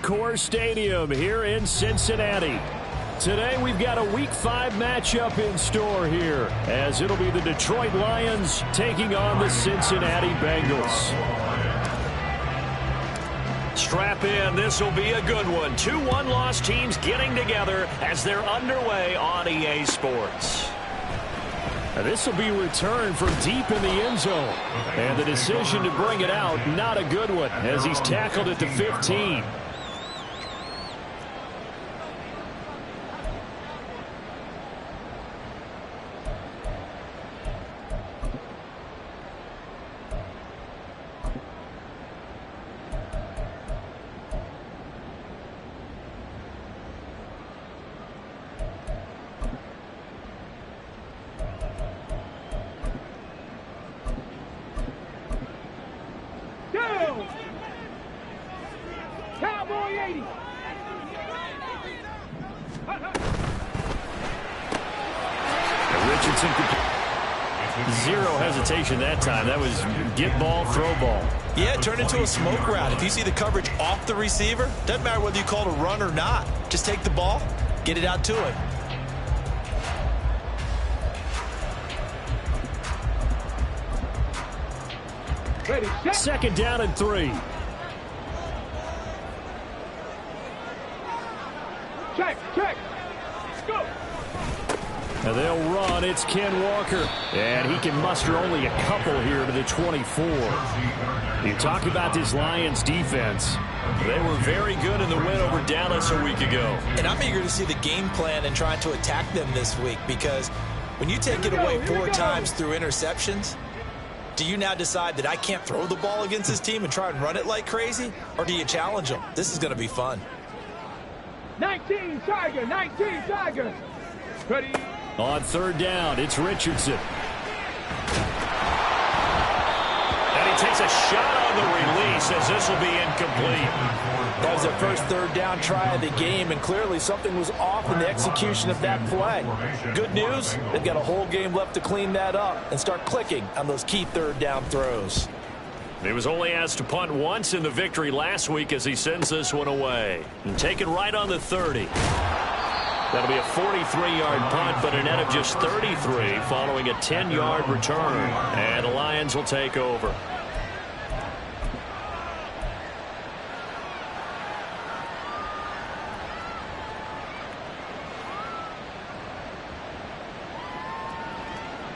Core Stadium here in Cincinnati. Today we've got a Week 5 matchup in store here, as it'll be the Detroit Lions taking on the Cincinnati Bengals. Strap in, this will be a good one. Two one-loss teams getting together as they're underway on EA Sports. This will be returned from deep in the end zone. And the decision to bring it out, not a good one, as he's tackled at the 15. Cowboy 80. Richardson, zero hesitation that time. That was get ball, throw ball. Yeah, it turned into a smoke route. If you see the coverage off the receiver, doesn't matter whether you call it a run or not. Just take the ball, get it out to him. Ready, set. Second down and 3. Check. Go. And they'll run. It's Ken Walker. And he can muster only a couple here to the 24. You talk about this Lions defense. They were very good in the win over Dallas a week ago. And I'm eager to see the game plan and trying to attack them this week, because when you take it away 4 times through interceptions, do you now decide that I can't throw the ball against this team and try and run it like crazy? Or do you challenge them? This is going to be fun. 19 Tiger. Ready. On third down, it's Richardson. And he takes a shot on the release, as this will be incomplete. That was their first third down try of the game, and clearly something was off in the execution of that play. Good news, they've got a whole game left to clean that up and start clicking on those key third down throws. He was only asked to punt once in the victory last week as he sends this one away. And taken right on the 30. That'll be a 43-yard punt, but a net of just 33 following a 10-yard return. And the Lions will take over.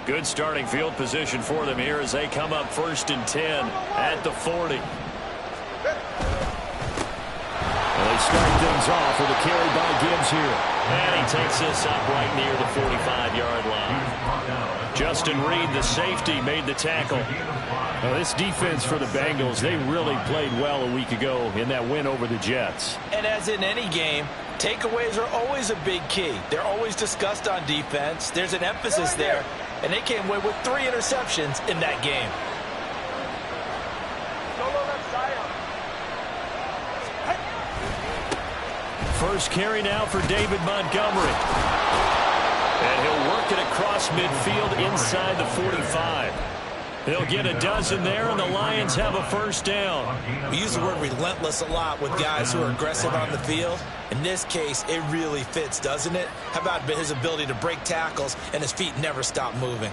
Good starting field position for them here as they come up 1st and 10 at the 40. Well, they start things off with a carry by Gibbs here. And he takes this up right near the 45-yard line. Justin Reed, the safety, made the tackle. Now, this defense for the Bengals, they really played well a week ago in that win over the Jets. And as in any game, takeaways are always a big key. They're always discussed on defense. There's an emphasis there. And they came away with 3 interceptions in that game. First carry now for David Montgomery. And he'll work it across midfield inside the 45. They'll get a dozen there, and the Lions have a first down. We use the word relentless a lot with guys who are aggressive on the field. In this case, it really fits, doesn't it? How about his ability to break tackles and his feet never stop moving?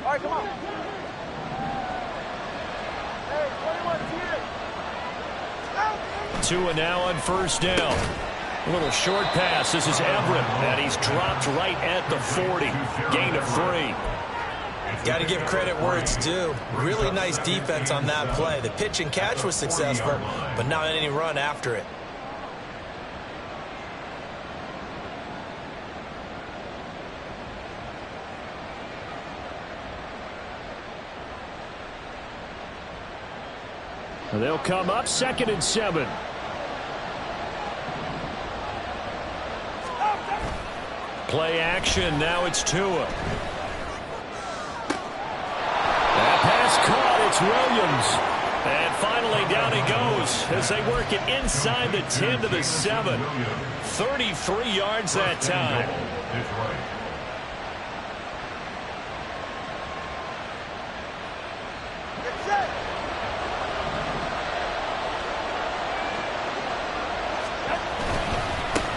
All right, come on. Hey, 21's here. Tua now on first down. A little short pass. This is Everett, and he's dropped right at the 40. Gain of 3. Got to give credit where it's due. Really nice defense on that play. The pitch and catch was successful, but not any run after it. They'll come up 2nd and 7. Play action. Now it's Tua. That pass caught. It's Williams. And finally, down he goes as they work it inside the 10 to the 7. 33 yards that time.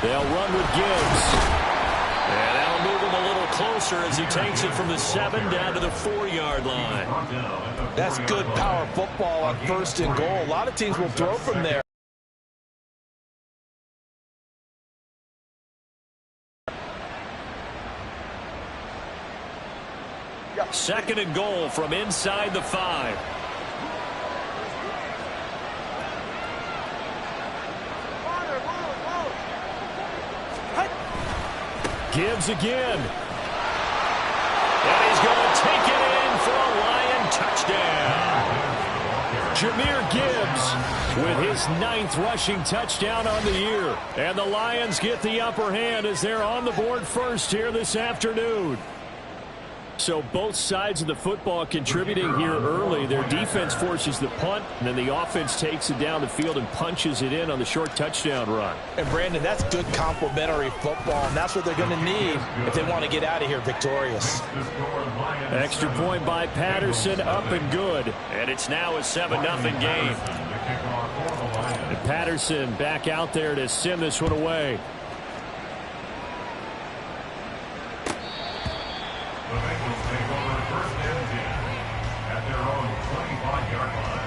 They'll run with Gibbs. And that'll move him a little closer as he takes it from the 7 down to the 4-yard line. That's good power football on 1st and goal. A lot of teams will throw from there. Second and goal from inside the 5. Gibbs again. And he's going to take it in for a Lion touchdown. Jahmyr Gibbs with his 9th rushing touchdown on the year. And the Lions get the upper hand as they're on the board first here this afternoon. So both sides of the football contributing here early. Their defense forces the punt, and then the offense takes it down the field and punches it in on the short touchdown run. And, Brandon, that's good complementary football, and that's what they're going to need if they want to get out of here victorious. Extra point by Patterson, up and good. And it's now a 7-0 game. And Patterson back out there to send this one away. The Bengals take over 1st and 10 at their own 25-yard line.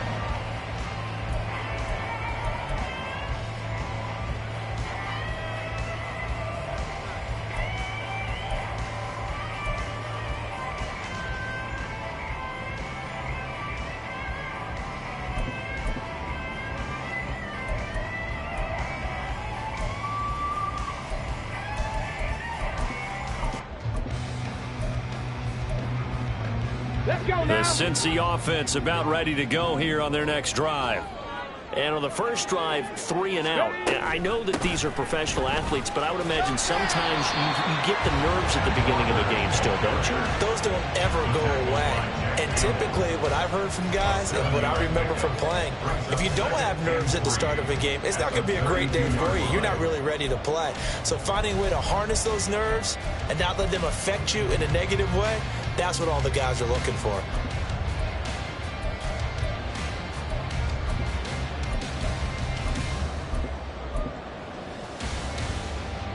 The Cincy offense about ready to go here on their next drive. And on the first drive, 3 and out. I know that these are professional athletes, but I would imagine sometimes you get the nerves at the beginning of a game still, don't you? Those don't ever go away. And typically what I've heard from guys and what I remember from playing, if you don't have nerves at the start of a game, it's not going to be a great day for you. You're not really ready to play. So finding a way to harness those nerves and not let them affect you in a negative way, that's what all the guys are looking for.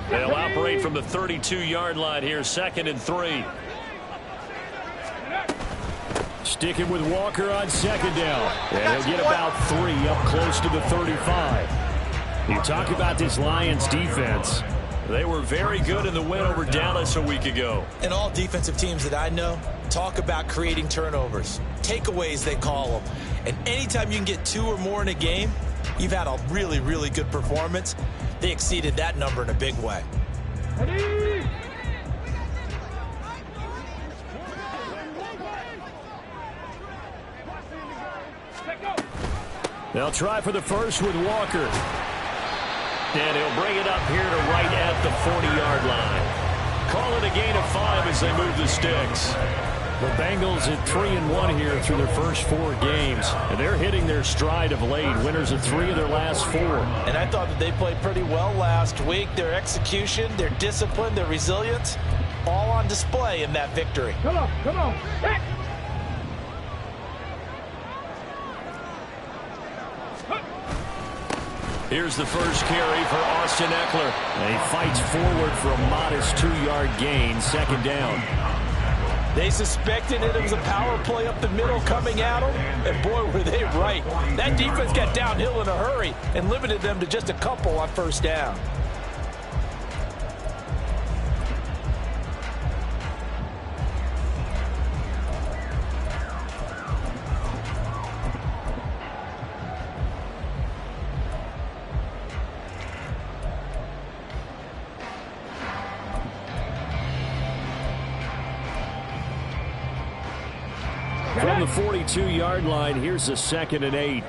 They'll operate from the 32-yard line here, 2nd and 3. Sticking with Walker on 2nd down. And he'll get about 3 up close to the 35. You talk about this Lions defense. They were very good in the win over Dallas a week ago. And all defensive teams that I know talk about creating turnovers. Takeaways, they call them. And anytime you can get 2 or more in a game, you've had a really, really good performance. They exceeded that number in a big way. They'll try for the first with Walker. And he'll bring it up here to right at the 40-yard line. Call it a gain of 5 as they move the sticks. The Bengals at 3-1 here through their first 4 games. And they're hitting their stride of late. Winners of 3 of their last 4. And I thought that they played pretty well last week. Their execution, their discipline, their resilience, all on display in that victory. Come on, come on. Hey. Here's the first carry for Austin Eckler. And he fights forward for a modest 2-yard gain, 2nd down. They suspected it was a power play up the middle coming at them, and boy, were they right. That defense got downhill in a hurry and limited them to just a couple on 1st down. From the 42-yard line, here's a 2nd and 8.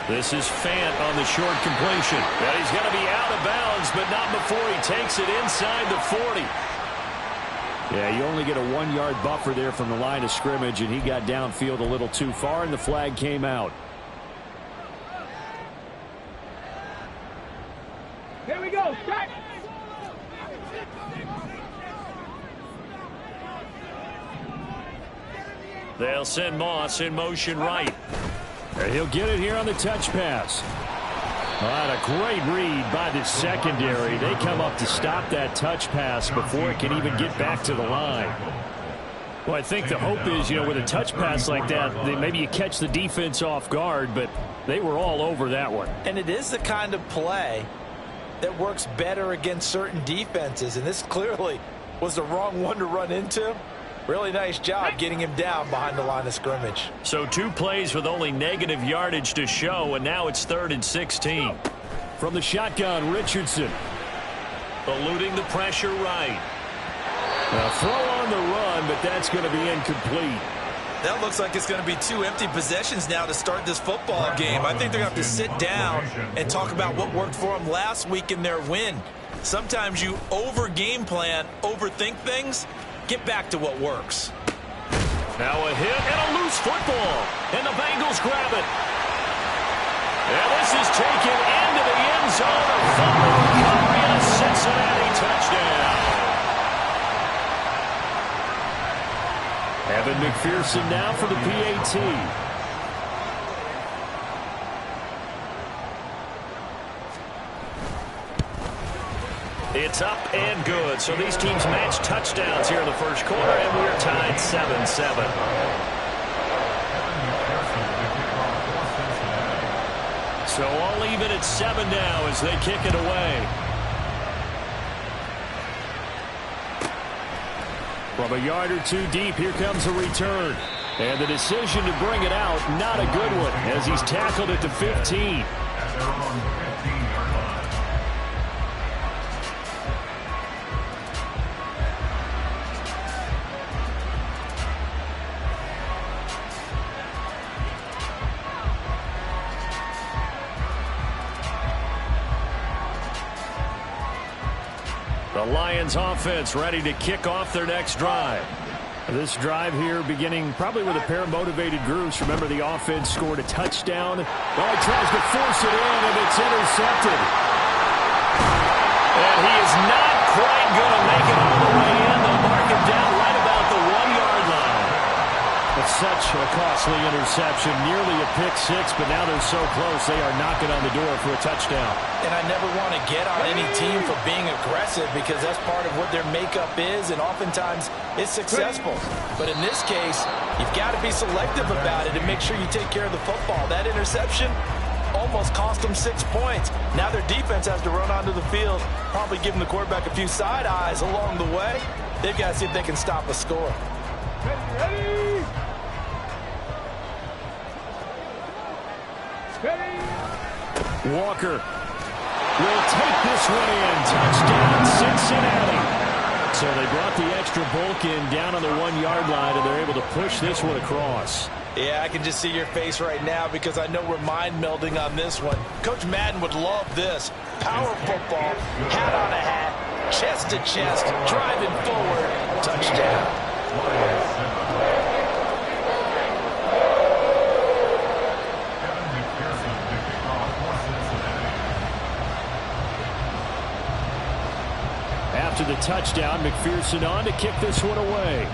This is Fant on the short completion. And he's going to be out of bounds, but not before he takes it inside the 40. Yeah, you only get a 1-yard buffer there from the line of scrimmage, and he got downfield a little too far, and the flag came out. Here we go. Strike. They'll send Moss in motion right. And he'll get it here on the touch pass. What a great read by the secondary. They come up to stop that touch pass before it can even get back to the line. Well, I think the hope is, with a touch pass like that, maybe you catch the defense off guard, but they were all over that one. And it is the kind of play that works better against certain defenses, and this clearly was the wrong one to run into. Really nice job getting him down behind the line of scrimmage. So 2 plays with only negative yardage to show, and now it's 3rd and 16. From the shotgun, Richardson. Eluding the pressure right. A throw on the run, but that's going to be incomplete. That looks like it's going to be 2 empty possessions now to start this football game. I think they're going to have to sit down and talk about what worked for them last week in their win. Sometimes you over-game plan, overthink things. Get back to what works. Now a hit and a loose football. And the Bengals grab it. And this is taken into the end zone. A fumble recovery and a Cincinnati touchdown. Evan McPherson now for the PAT. It's up and good. So these teams match touchdowns here in the first quarter, and we're tied 7-7. So all even at 7 now as they kick it away. From a yard or 2 deep, here comes a return. And the decision to bring it out, not a good one, as he's tackled at the 15. The Lions offense ready to kick off their next drive. This drive here beginning probably with a pair of motivated groups. Remember, the offense scored a touchdown. Oh, he tries to force it in, and it's intercepted. And he is not quite going to make it all the way in. They'll mark him down right about the 1-yard line. It's such a costly interception, nearly a pick 6, but now they're so close they are knocking on the door for a touchdown. And I never want to get on any team for being aggressive because that's part of what their makeup is, and oftentimes it's successful. But in this case, you've got to be selective about it and make sure you take care of the football. That interception almost cost them 6 points. Now their defense has to run onto the field, probably giving the quarterback a few side eyes along the way. They've got to see if they can stop a score. Ready. Walker will take this one in. Touchdown, Cincinnati. So they brought the extra bulk in down on the 1-yard line, and they're able to push this one across. Yeah, I can just see your face right now because I know we're mind melding on this one. Coach Madden would love this. Power football, hat on a hat, chest to chest, driving forward, touchdown. After the touchdown, McPherson on to kick this one away.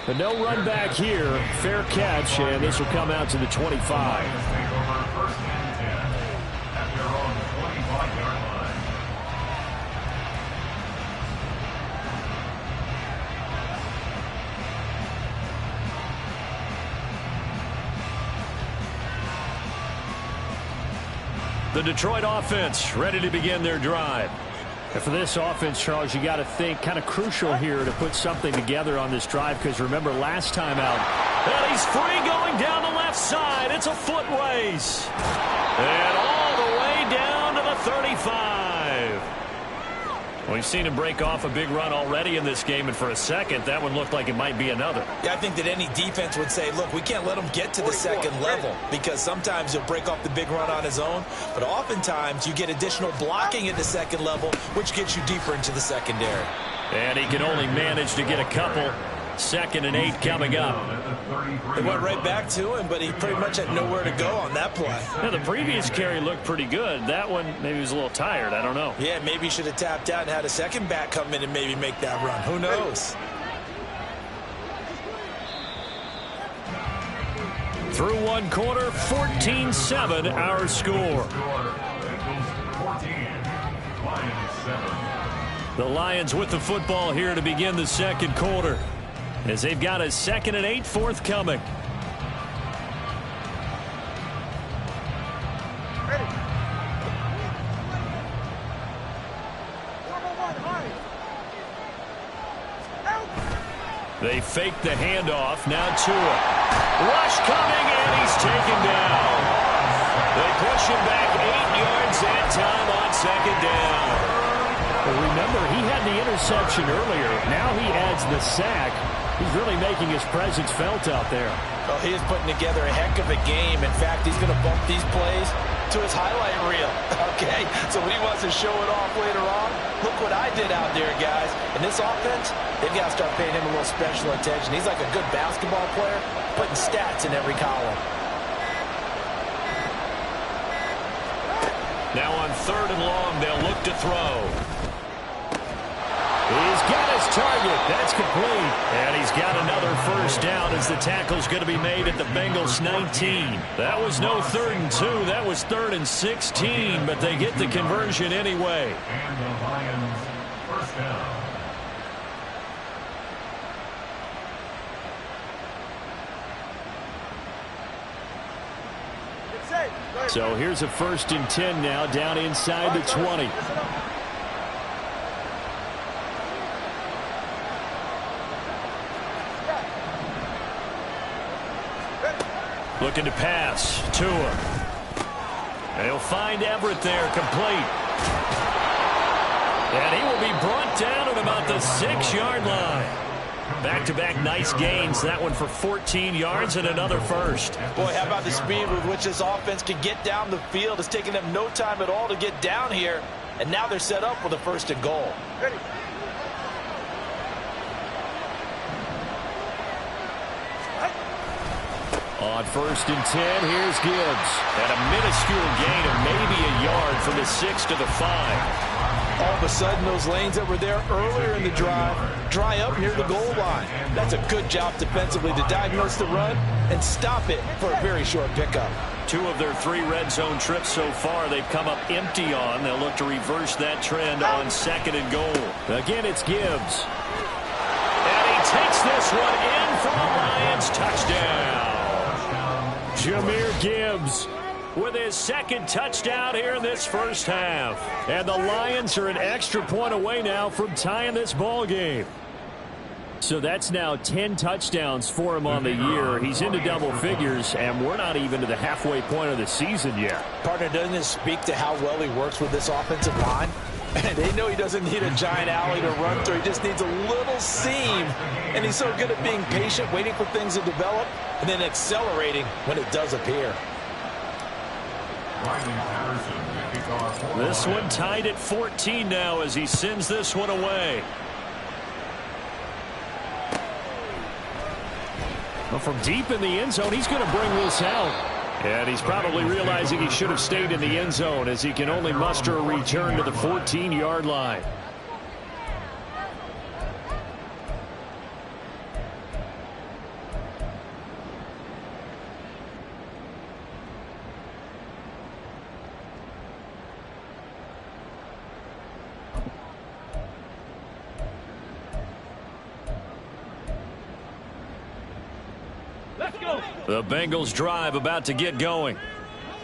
But no run back here. Fair catch, and this will come out to the 25. The Detroit offense ready to begin their drive. And for this offense, Charles, you got to think kind of crucial here to put something together on this drive, because remember last time out, and he's free going down the left side. It's a foot race. And all the way down to the 35. We've seen him break off a big run already in this game, and for a second, that one looked like it might be another. Yeah, I think that any defense would say, look, we can't let him get to the second level because sometimes he'll break off the big run on his own, but oftentimes you get additional blocking at the second level, which gets you deeper into the secondary. And he can only manage to get a couple. 2nd and 8 coming up. They went right back to him, but he pretty much had nowhere to go on that play. Yeah, the previous carry looked pretty good. That one, maybe he was a little tired. I don't know. Yeah, maybe he should have tapped out and had a second back come in and maybe make that run. Who knows? Through one quarter, 14-7 our score. Bengals 14, Lions 7. The Lions with the football here to begin the second quarter, as they've got a 2nd and 8 forthcoming. They fake the handoff. Now Tua. Rush coming, and he's taken down. They push him back 8 yards that time on 2nd down. Well, remember, he had the interception earlier. Now he adds the sack. He's really making his presence felt out there. Well, he is putting together a heck of a game. In fact, he's going to bump these plays to his highlight reel. Okay, so when he wants to show it off later on, look what I did out there, guys. And this offense, they've got to start paying him a little special attention. He's like a good basketball player, putting stats in every column. Now on 3rd and long, they'll look to throw. He's got his target. That's complete. And he's got another first down as the tackle's going to be made at the Bengals 19. That was no 3rd and 2. That was 3rd and 16, but they get the conversion anyway. And the Lions first down. So here's a 1st and 10 now, down inside the 20. Looking to pass. Tua. They'll find Everett there, complete. And he will be brought down at about the 6-yard line. Back-to-back nice gains. That one for 14 yards and another first. Boy, how about the speed with which this offense can get down the field? It's taken them no time at all to get down here. And now they're set up with a 1st and goal. Ready. On 1st and 10, here's Gibbs. And a minuscule gain of maybe a yard from the 6 to the 5. All of a sudden, those lanes that were there earlier in the drive dry up near the goal line. That's a good job defensively to diagnose the run and stop it for a very short pickup. 2 of their 3 red zone trips so far they've come up empty on. They'll look to reverse that trend on 2nd and goal. Again, it's Gibbs. And he takes this one in for a Lions touchdown. Jahmyr Gibbs with his 2nd touchdown here in this first half. And the Lions are an extra point away now from tying this ball game. So that's now 10 touchdowns for him on the year. He's into double figures, and we're not even to the halfway point of the season yet. Partner, doesn't this speak to how well he works with this offensive line? They know he doesn't need a giant alley to run through. He just needs a little seam. And he's so good at being patient, waiting for things to develop, and then accelerating when it does appear. This one tied at 14 now as he sends this one away. Well, from deep in the end zone, he's going to bring this out. And he's probably realizing he should have stayed in the end zone as he can only muster a return to the 14-yard line. The Bengals drive about to get going.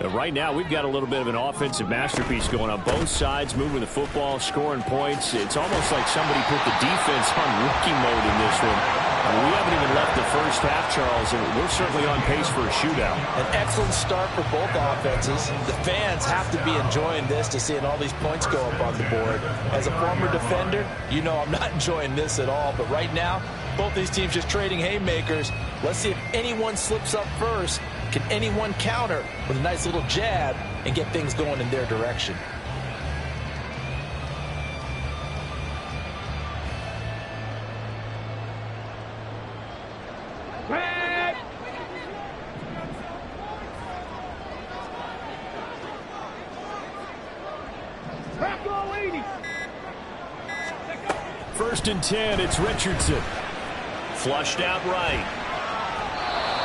Right now, we've got a little bit of an offensive masterpiece going on both sides, moving the football, scoring points. It's almost like somebody put the defense on rookie mode in this one. We haven't even left the first half, Charles, and we're certainly on pace for a shootout. An excellent start for both offenses. The fans have to be enjoying this to seeing all these points go up on the board. As a former defender, you know I'm not enjoying this at all. But right now, both these teams just trading haymakers. Let's see if anyone slips up first. Can anyone counter with a nice little jab and get things going in their direction? First and 10, it's Richardson. Flushed out right.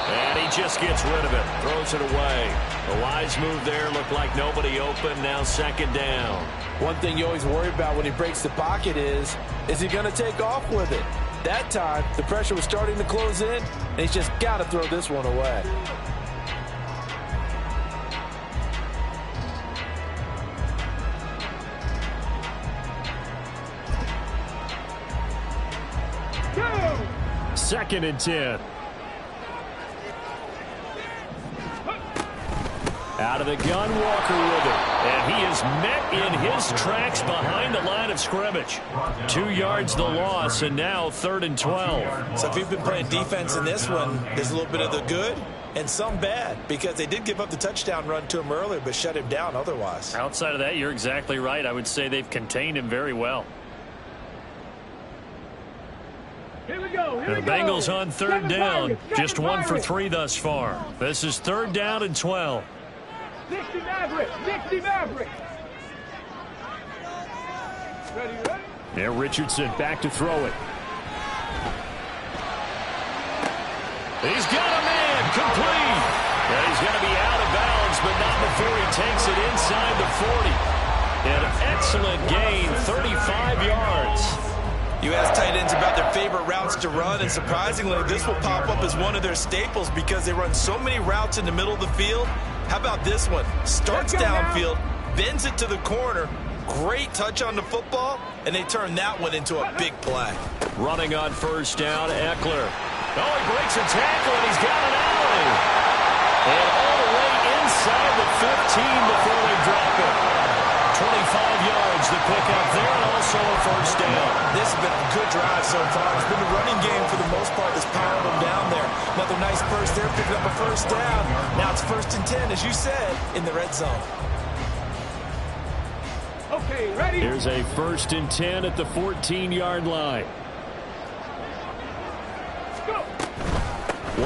And he just gets rid of it. Throws it away. A wise move there. Looked like nobody open. Now second down. One thing you always worry about when he breaks the pocket is he going to take off with it? That time, the pressure was starting to close in, and he's just got to throw this one away. Second and 10. Out of the gun, Walker with it. And he is met in his tracks behind the line of scrimmage. 2 yards the loss, and now 3rd and 12. So if you've been playing defense in this one, there's a little bit of the good and some bad, because they did give up the touchdown run to him earlier, but shut him down otherwise. Outside of that, you're exactly right. I would say they've contained him very well. Here we go. The Bengals on 3rd down. Just 1 for 3 thus far. This is 3rd down and 12. Nixie Maverick. Nixie Maverick. Ready? There, Richardson back to throw it. He's got a man complete. And he's going to be out of bounds, but not before he takes it inside the 40. An excellent gain, 35 yards. You ask tight ends about their favorite routes to run, and surprisingly, this will pop up as one of their staples because they run so many routes in the middle of the field. How about this one? Starts downfield, bends it to the corner, great touch on the football, and they turn that one into a big play. Running on 1st down, Eckler. Oh, he breaks a tackle, and he's got an alley. And all the way inside the 15 before they drop it. 25 yards to pick up there, and also a 1st down. This has been a good drive so far. It's been the running game for the most part that's powering them down there. Another nice burst there, picking up a 1st down. Now it's 1st and 10, as you said, in the red zone. Okay, ready? Here's a 1st and 10 at the 14-yard line. Go.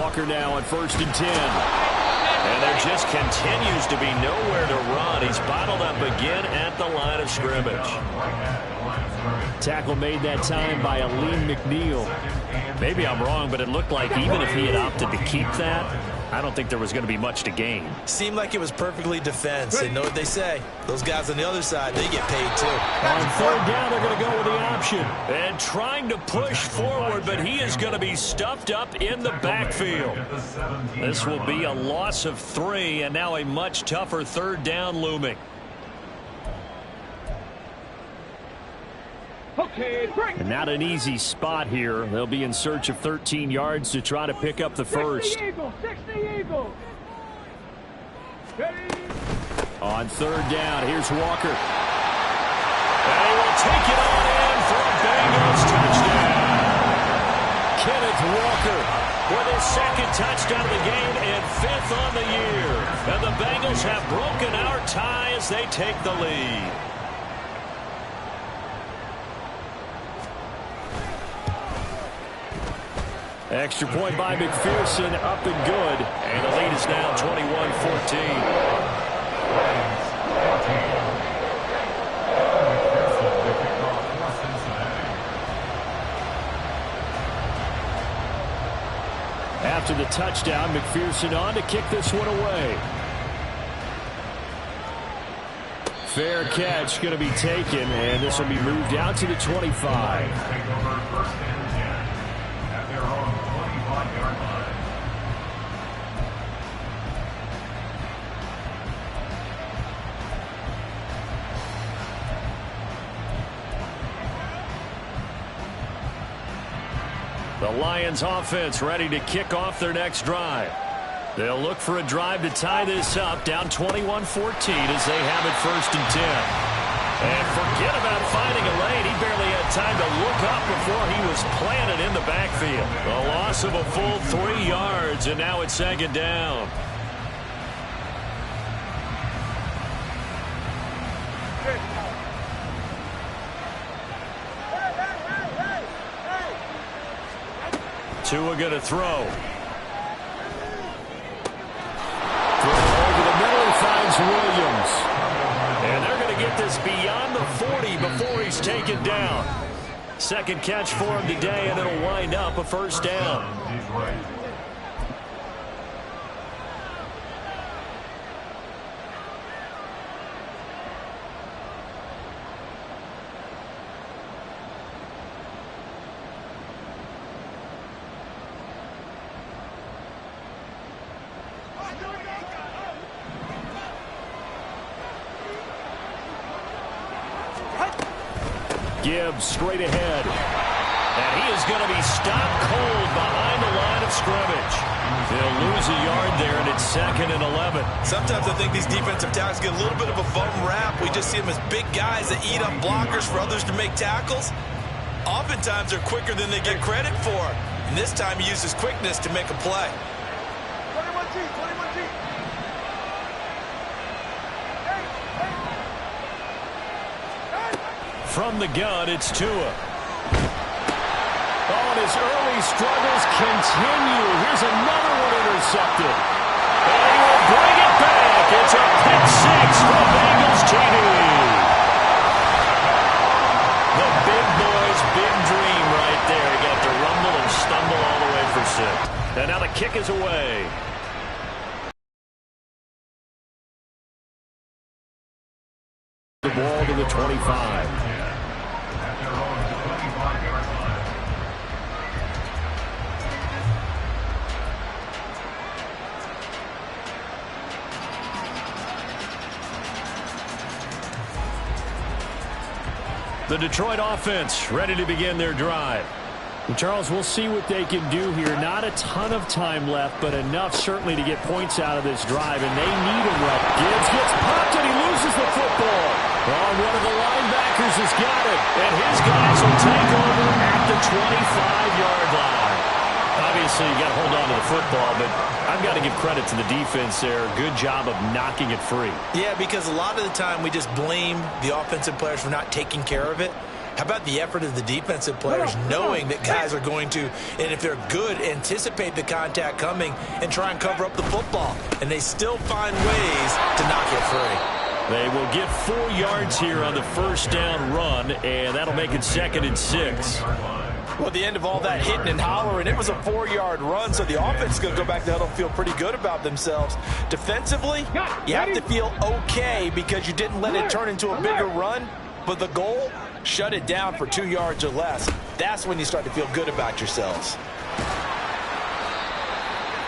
Walker now on 1st and 10. And there just continues to be nowhere to run. He's bottled up again at the line of scrimmage. Tackle made that time by Aleem McNeil. Maybe I'm wrong, but it looked like even if he had opted to keep that, I don't think there was going to be much to gain. Seemed like it was perfectly defense. And know what they say? Those guys on the other side, they get paid too. On 3rd down, they're going to go with the option. And trying to push forward, but he is going to be stuffed up in the backfield. This will be a loss of 3, and now a much tougher 3rd down looming. Okay, break. And not an easy spot here. They'll be in search of 13 yards to try to pick up the 1st. 60 Eagles. Ready? On 3rd down, here's Walker. And he will take it on in for a Bengals touchdown. Kenneth Walker with his 2nd touchdown of the game and 5th on the year. And the Bengals have broken our tie as they take the lead. Extra point by McPherson, up and good. And the lead is now 21-14. After the touchdown, McPherson on to kick this one away. Fair catch going to be taken, and this will be moved out to the 25. The Lions offense ready to kick off their next drive. They'll look for a drive to tie this up, down 21-14 as they have it 1st and 10. And forget about finding a lane. He barely had time to look up before he was planted in the backfield. A loss of a full 3 yards, and now it's 2nd down. Tua going to throw. Over the middle, he finds Williams. And they're going to get this beyond the 40 before he's taken down. 2nd catch for him today, and it'll wind up a 1st down. Gibbs straight ahead. And he is going to be stopped cold behind the line of scrimmage. They'll lose a yard there, and it's 2nd and 11. Sometimes I think these defensive tackles get a little bit of a bum rap. We just see them as big guys that eat up blockers for others to make tackles. Oftentimes they're quicker than they get credit for. And this time he uses quickness to make a play. 21G, 21G. From the gun, it's Tua. Oh, and his early struggles continue. Here's another one intercepted. And he will bring it back. It's a pick 6 for Bengals TV. The big boys' big dream right there. He got to rumble and stumble all the way for 6. And now the kick is away. The ball to the 25. The Detroit offense ready to begin their drive. And Charles, we'll see what they can do here. Not a ton of time left, but enough certainly to get points out of this drive, and they need him right. Gibbs gets popped, and he loses the football. Oh, one of the linebackers has got it, and his guys will take over at the 25-yard line. Obviously, you got to hold on to the football, but I've got to give credit to the defense there. Good job of knocking it free. Yeah, because a lot of the time we just blame the offensive players for not taking care of it. How about the effort of the defensive players knowing that guys are going to, and if they're good, anticipate the contact coming and try and cover up the football. And they still find ways to knock it free. They will get 4 yards here on the 1st down run, and that'll make it 2nd and 6. Well, at the end of all that hitting and hollering, it was a 4-yard run, so the offense is going to go back to huddle and feel pretty good about themselves. Defensively, you have to feel okay because you didn't let it turn into a bigger run, but the goal, shut it down for 2 yards or less. That's when you start to feel good about yourselves.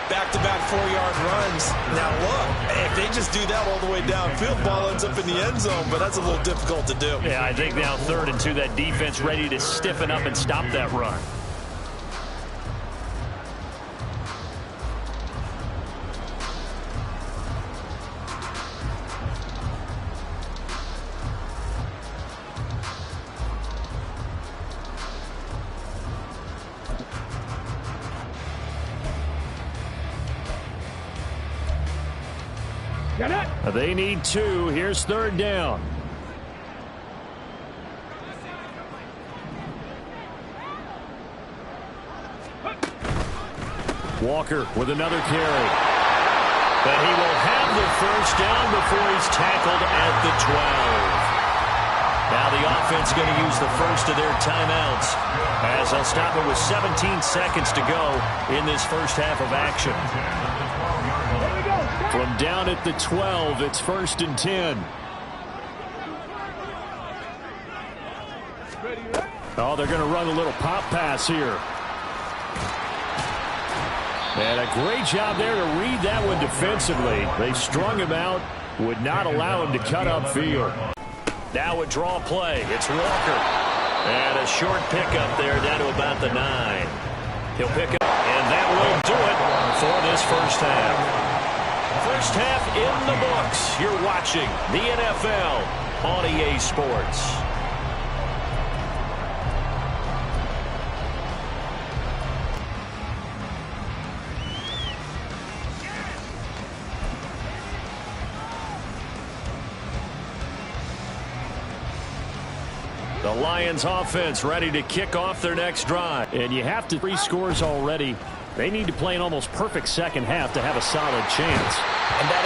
Back-to-back 4-yard runs. Now, look, if they just do that all the way downfield, ball ends up in the end zone, but that's a little difficult to do. Yeah, I think now 3rd and 2, that defense ready to stiffen up and stop that run. They need 2. Here's 3rd down. Walker with another carry. But he will have the 1st down before he's tackled at the 12. Now the offense going to use the first of their timeouts as they'll stop it with 17 seconds to go in this first half of action. From down at the 12, it's 1st and 10. Oh, they're going to run a little pop pass here. And a great job there to read that one defensively. They strung him out, would not allow him to cut upfield. Now a draw play. It's Walker. And a short pickup there down to about the 9. He'll pick it, and that will do it for this first half. First half in the books. You're watching the NFL on EA Sports. The Lions offense ready to kick off their next drive. And you have to 3 scores already. They need to play an almost perfect second half to have a solid chance. And that